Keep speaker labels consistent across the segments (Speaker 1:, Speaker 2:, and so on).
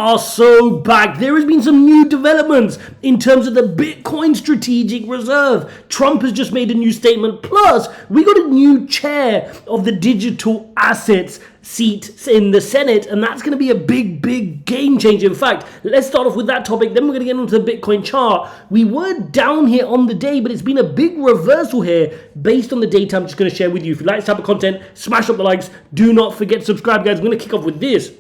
Speaker 1: are so back. There has been some new developments in terms of the Bitcoin strategic reserve. Trump has just made a new statement. Plus, we got a new chair of the digital assets seat in the Senate, and that's going to be a big game changer. In fact, let's start off with that topic, then we're going to get into the Bitcoin chart. We were down here on the day, but it's been a big reversal here based on the data I'm just going to share with you. If you like this type of content, smash up the likes. Do not forget to subscribe, guys. I'm going to kick off with this,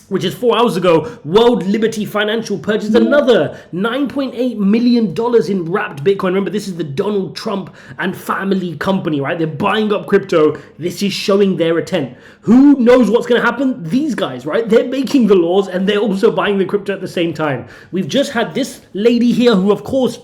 Speaker 1: which is 4 hours ago. World Liberty Financial purchased another $9.8 million in wrapped Bitcoin. Remember, this is the Donald Trump and family company, right? They're buying up crypto. This is showing their intent. Who knows what's going to happen? These guys, right? They're making the laws and they're also buying the crypto at the same time. We've just had this lady here who, of course,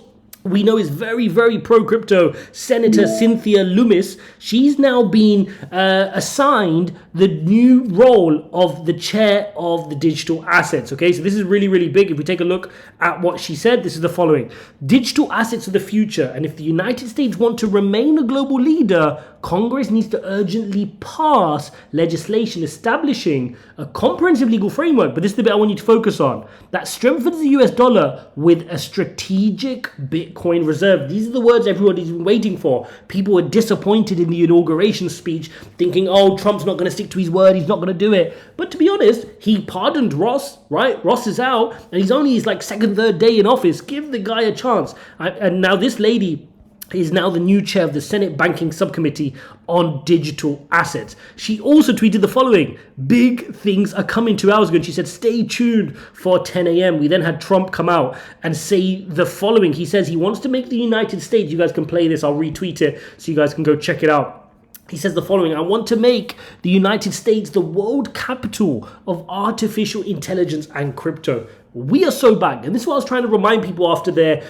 Speaker 1: we know is very pro-crypto, Senator Cynthia Lummis. She's now been assigned the new role of the chair of the digital assets. Okay, so this is really big. If we take a look at what she said, this is the following. Digital assets are the future, and if the United States want to remain a global leader, Congress needs to urgently pass legislation establishing a comprehensive legal framework, but this is the bit I want you to focus on, that strengthens the US dollar with a strategic Bitcoin reserve. These are the words everybody's been waiting for. People were disappointed in the inauguration speech, thinking, oh, Trump's not going to stick to his word, he's not going to do it. But to be honest, he pardoned Ross, right? Ross is out, and he's only his second, third day in office. Give the guy a chance. And now this lady is now the new chair of the Senate Banking Subcommittee on Digital Assets. She also tweeted the following: big things are coming 2 hours ago. And she said, stay tuned for 10 a.m. We then had Trump come out and say the following. He says he wants to make the United States, you guys can play this, I'll retweet it so you guys can go check it out. He says the following: I want to make the United States the world capital of artificial intelligence and crypto. We are so back. And this is what I was trying to remind people after their,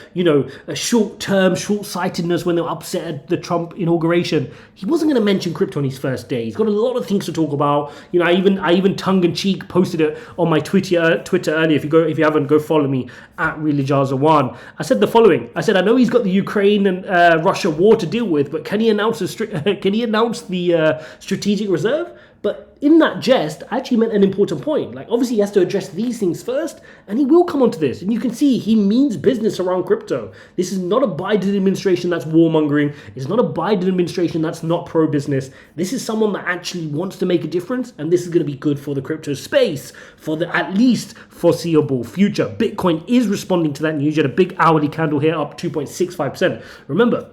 Speaker 1: short-term, short-sightedness when they were upset at the Trump inauguration. He wasn't going to mention crypto on his first day. He's got a lot of things to talk about. I even tongue-in-cheek posted it on my Twitter earlier. If you haven't, go follow me at Ijaz1. I said the following. I said, I know he's got the Ukraine and Russia war to deal with, but can he announce the strategic reserve? But in that jest, I actually meant an important point. Obviously, he has to address these things first, and he will come onto this. And you can see he means business around crypto. This is not a Biden administration that's warmongering. It's not a Biden administration that's not pro-business. This is someone that actually wants to make a difference, and this is going to be good for the crypto space for the at least foreseeable future. Bitcoin is responding to that news. You had a big hourly candle here, up 2.65%. Remember,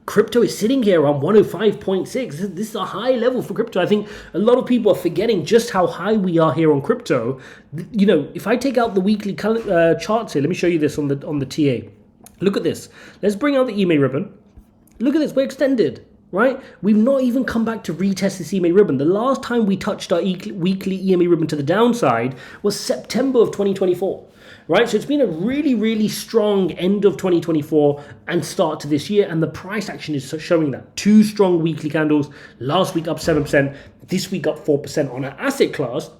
Speaker 1: crypto is sitting here around 105.6. This is a high level for crypto. I think a lot of people are forgetting just how high we are here on crypto. If I take out the weekly charts here, let me show you this on the TA. Look at this. Let's bring out the EMA ribbon. Look at this. We're extended, right? We've not even come back to retest this EMA ribbon. The last time we touched our weekly EMA ribbon to the downside was September of 2024. Right, so it's been a really strong end of 2024 and start to this year, and the price action is showing that. 2 strong weekly candles, last week up 7%, this week up 4% on an asset class,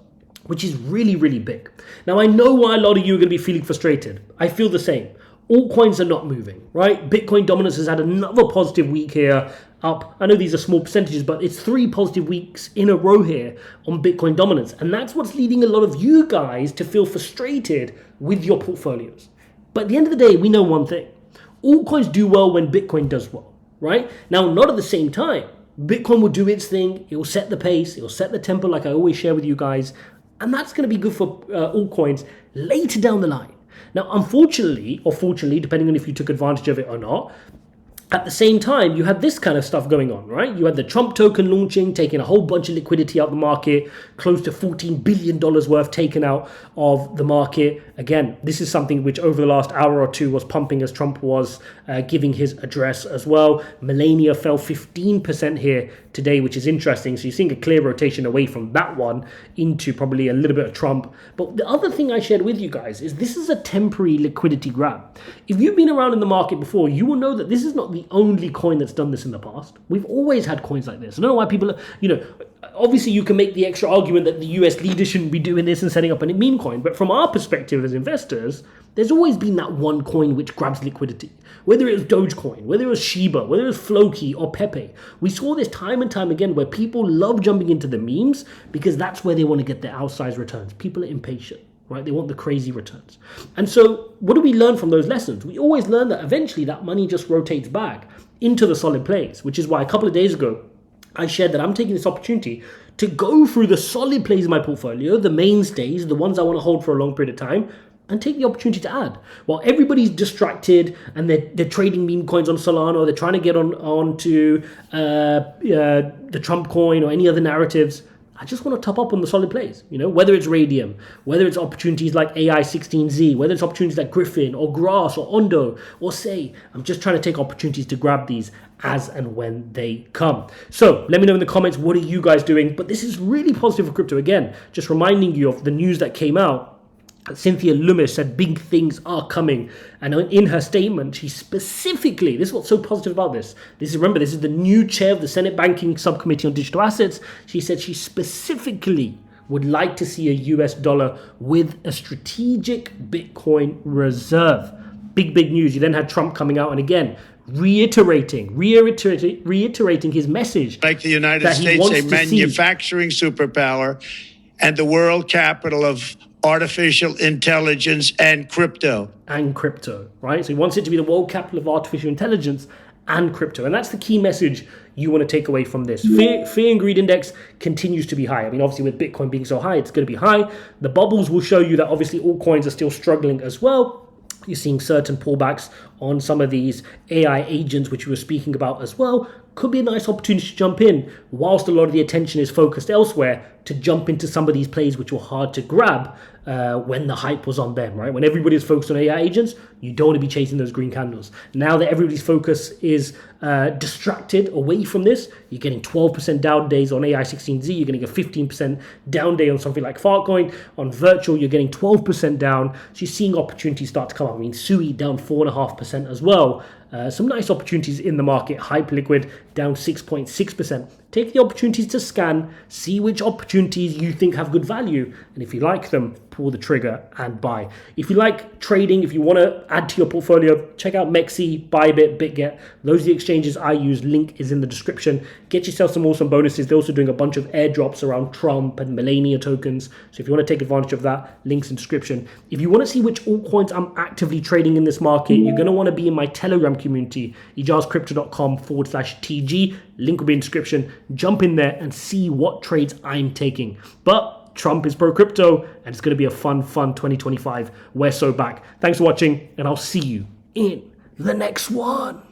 Speaker 1: which is really big. Now, I know why a lot of you are going to be feeling frustrated. I feel the same. Altcoins are not moving, right? Bitcoin dominance has had another positive week here, up. I know these are small percentages, but it's 3 positive weeks in a row here on Bitcoin dominance. And that's what's leading a lot of you guys to feel frustrated with your portfolios. But at the end of the day, we know one thing. Altcoins do well when Bitcoin does well, right? Now, not at the same time. Bitcoin will do its thing. It will set the pace. It will set the tempo, like I always share with you guys. And that's going to be good for altcoins later down the line. Now, unfortunately, or fortunately, depending on if you took advantage of it or not, at the same time, you had this kind of stuff going on, right? You had the Trump token launching, taking a whole bunch of liquidity out the market, close to $14 billion worth taken out of the market. Again, this is something which over the last hour or two was pumping as Trump was giving his address as well. Melania fell 15% here today, which is interesting. So you're seeing a clear rotation away from that one into probably a little bit of Trump. But the other thing I shared with you guys is this is a temporary liquidity grab. If you've been around in the market before, you will know that this is not the only coin that's done this in the past. We've always had coins like this. I don't know why people are, obviously you can make the extra argument that the US leaders shouldn't be doing this and setting up a meme coin. But from our perspective as investors, there's always been that one coin which grabs liquidity. Whether it was Dogecoin, whether it was Shiba, whether it was Floki or Pepe. We saw this time and time again where people love jumping into the memes because that's where they want to get their outsized returns. People are impatient, right? They want the crazy returns. And so what do we learn from those lessons? We always learn that eventually that money just rotates back into the solid plays, which is why a couple of days ago, I shared that I'm taking this opportunity to go through the solid plays in my portfolio, the mainstays, the ones I want to hold for a long period of time, and take the opportunity to add. While everybody's distracted and they're trading meme coins on Solana, they're trying to get on to the Trump coin or any other narratives, I just want to top up on the solid plays, whether it's Radium, whether it's opportunities like AI16Z, whether it's opportunities like Griffin or Grass or Ondo or Say. I'm just trying to take opportunities to grab these as and when they come. So let me know in the comments, what are you guys doing? But this is really positive for crypto. Again, just reminding you of the news that came out. Cynthia Lummis said big things are coming, and in her statement she specifically, this is what's so positive about this, remember, this is the new chair of the Senate Banking Subcommittee on Digital Assets. She said she specifically would like to see a US dollar with a strategic Bitcoin reserve. Big news. You then had Trump coming out and again reiterating his message,
Speaker 2: like the United States a manufacturing superpower and the world capital of artificial intelligence and crypto.
Speaker 1: Right? So he wants it to be the world capital of artificial intelligence and crypto. And that's the key message you want to take away from this. Fear and greed index continues to be high. I mean, obviously with Bitcoin being so high, it's going to be high. The bubbles will show you that obviously all coins are still struggling as well. You're seeing certain pullbacks on some of these AI agents, which we were speaking about as well. Could be a nice opportunity to jump in whilst a lot of the attention is focused elsewhere, to jump into some of these plays which were hard to grab when the hype was on them, right? When everybody's focused on AI agents, you don't want to be chasing those green candles. Now that everybody's focus is distracted away from this, you're getting 12% down days on AI16Z, you're getting a 15% down day on something like Fartcoin. On Virtual, you're getting 12% down. So you're seeing opportunities start to come up. I mean, SUI down 4.5% as well. Some nice opportunities in the market. Hyperliquid down 6.6%. Take the opportunities to scan, see which opportunities you think have good value, and if you like them, pull the trigger and buy. If you like trading, if you want to add to your portfolio, check out Mexi, Bybit, BitGet. Those are the exchanges I use. Link is in the description. Get yourself some awesome bonuses. They're also doing a bunch of airdrops around Trump and Melania tokens. So if you want to take advantage of that, links in description. If you want to see which altcoins I'm actively trading in this market, you're going to want to be in my Telegram community, ijazcrypto.com/TG. Link will be in description. Jump in there and see what trades I'm taking. But Trump is pro crypto, and it's going to be a fun 2025. We're so back. Thanks for watching, and I'll see you in the next one.